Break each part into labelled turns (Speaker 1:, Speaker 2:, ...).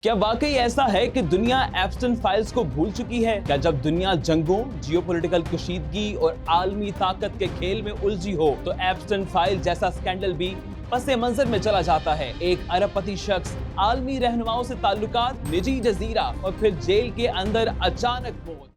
Speaker 1: क्या वाकई ऐसा है कि दुनिया एप्स्टेन फाइल्स को भूल चुकी है? क्या जब दुनिया जंगों, जियोपॉलिटिकल कशीदगी और आलमी ताकत के खेल में उलझी हो तो एप्स्टेन फाइल जैसा स्कैंडल भी पसे मंजर में चला जाता है? एक अरबपति शख्स, आलमी रहनुमाओं से ताल्लुकात, निजी जजीरा और फिर जेल के अंदर अचानक मौत।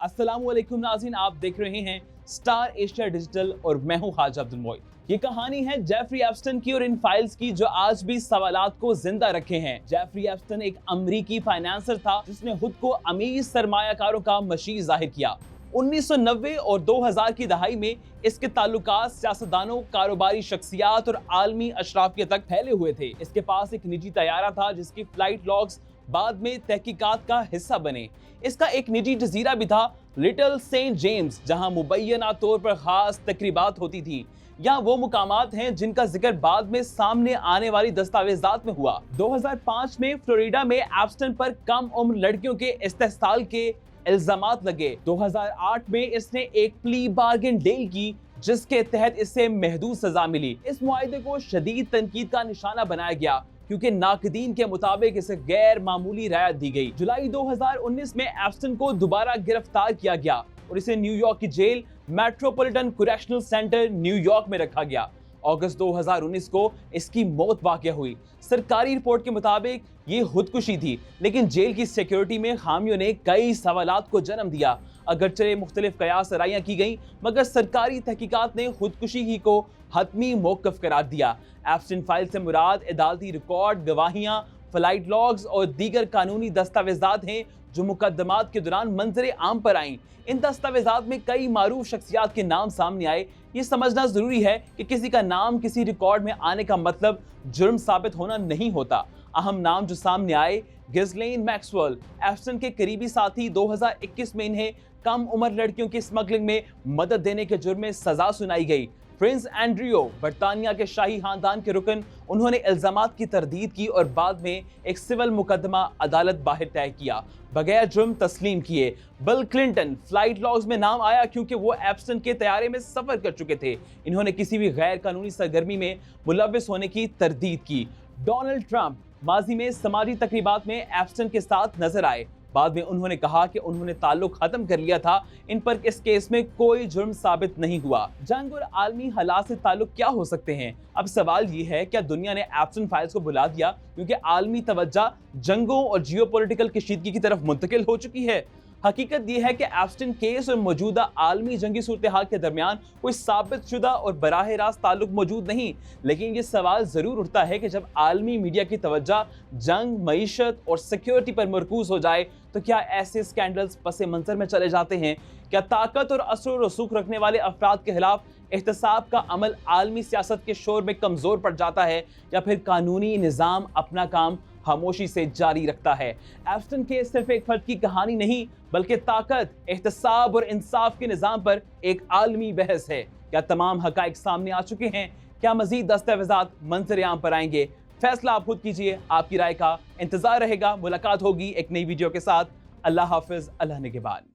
Speaker 1: अस्सलामुअलैकुम नाज़रीन, आप देख रहे हैं स्टार एशिया डिजिटल और मैं हूं ख्वाजा अब्दुल मोइद। ये कहानी है जेफरी एप्स्टेन की और इन फाइल्स की जो आज भी सवालात को जिंदा रखे हैं। जेफरी एप्स्टेन एक अमरीकी फाइनेंसर था जिसने खुद को अमीर सरमायाकारों का मशीर जाहिर किया। 1990 और 2000 की दहाई में इसके ताल्लुकात सियासतदानों, कारोबारी शख्सियात और आलमी अशराफिया तक फैले हुए थे। इसके पास एक निजी तैयारा था जिसकी फ्लाइट लॉग्स बाद में तहकीकात का हिस्सा बने। इसका एक निजी जजीरा भी था, लिटिल सेंट जेम्स, जहां मुबैना तौर पर खास तकरीबात होती थी। यहाँ वो मुकामात हैं जिनका जिक्र बाद में सामने आने वाली दस्तावेजात में हुआ। 2005 में फ्लोरिडा में एप्स्टेन पर कम उम्र लड़कियों के इस्तेहसाल के इल्जामात लगे। 2008 में इसने एक प्ली बार्गेन डील की जिसके तहत इसे महदूद सजा मिली। इस मुआहदे को शदीद तनकीद का निशाना बनाया गया क्योंकि नाकदीन के मुताबिक इसे गैर मामूली राहत दी गई। जुलाई 2019 में एप्स्टेन को दोबारा गिरफ्तार किया गया और इसे न्यूयॉर्क की jail metropolitan correctional center New York में रखा गया। अगस्त 2019 को इसकी मौत वाक़या हुई। सरकारी रिपोर्ट के मुताबिक ये खुदकुशी थी, लेकिन जेल की सिक्योरिटी में खामियों ने कई सवालात को जन्म दिया। अगरचे मुख्तलिफ कयास राइयां की गई, मगर सरकारी तहकीकात ने खुदकुशी ही को हतमी मौक़िफ़ करार दिया। एप्स्टेन फाइल से मुराद अदालती रिकॉर्ड, गवाहियां, फ्लाइट लॉग्स और दीगर कानूनी दस्तावेजात हैं जो मुकदमात के दौरान मंजरे आम पर आईं। इन दस्तावेजात में कई मारूफ शख्सियात के नाम सामने आए। ये समझना जरूरी है कि किसी का नाम किसी रिकॉर्ड में आने का मतलब जुर्म साबित होना नहीं होता। अहम नाम जो सामने आए, गिस्लेन मैक्सवेल, एप्स्टेन के करीबी साथी। 2021 में इन्हें कम उम्र लड़कियों की स्मगलिंग में मदद देने के जुर्म में सजा सुनाई गई। प्रिंस एंड्रियो, बरतानिया के शाही खानदान के रुकन, उन्होंने इल्जामात की तरदीद की और बाद में एक सिविल मुकदमा अदालत बाहर तय किया बगैर जुर्म तस्लीम किए। बिल क्लिंटन, फ्लाइट लॉग्स में नाम आया क्योंकि वो एप्स्टेन के तैयारे में सफर कर चुके थे। इन्होंने किसी भी गैर कानूनी सरगर्मी में मुलव्विस होने की तरदीद की। डोनाल्ड ट्रंप माजी में समाजी तकरीबात में एप्स्टेन के साथ नजर आए। बाद में उन्होंने कहा कि उन्होंने ताल्लुक खत्म कर लिया था। इन पर इस केस में कोई जुर्म साबित नहीं हुआ। जंग और आलमी हालात से ताल्लुक क्या हो सकते हैं? अब सवाल ये है, क्या दुनिया ने एप्स्टेन फाइल्स को भुला दिया क्योंकि आलमी तवज्जो जंगों और जियोपॉलिटिकल कशीदगी की तरफ मुंतकिल हो चुकी है? हकीकत यह है कि एप्स्टेन केस और मौजूदा आलमी जंगी सूरत हाल के दरमियान कोई साबित शुदा और बराह रास्त ताल्लुक मौजूद नहीं, लेकिन ये सवाल जरूर उठता है कि जब आलमी मीडिया की तवज्जो जंग, मईशत और सिक्योरिटी पर मरकूज हो जाए तो क्या ऐसे स्कैंडल्स पसे मंजर में चले जाते हैं? क्या ताकत और असर और रसूख रखने वाले अफराद के खिलाफ एहतसाब का अमल आलमी सियासत के शोर में कमजोर पड़ जाता है, या फिर कानूनी निज़ाम अपना काम खामोशी से जारी रखता है? एप्स्टेन केस सिर्फ एक फर्द की कहानी नहीं, बल्कि ताकत, एहतसाब और इंसाफ के निज़ाम पर एक आलमी बहस है। क्या तमाम हकाइक सामने आ चुके हैं? क्या मजीद दस्तावेजात मंजर आम पर आएंगे? फैसला आप खुद कीजिए। आपकी राय का इंतजार रहेगा। मुलाकात होगी एक नई वीडियो के साथ। अल्लाह हाफिज, अल्लाह निगहबान।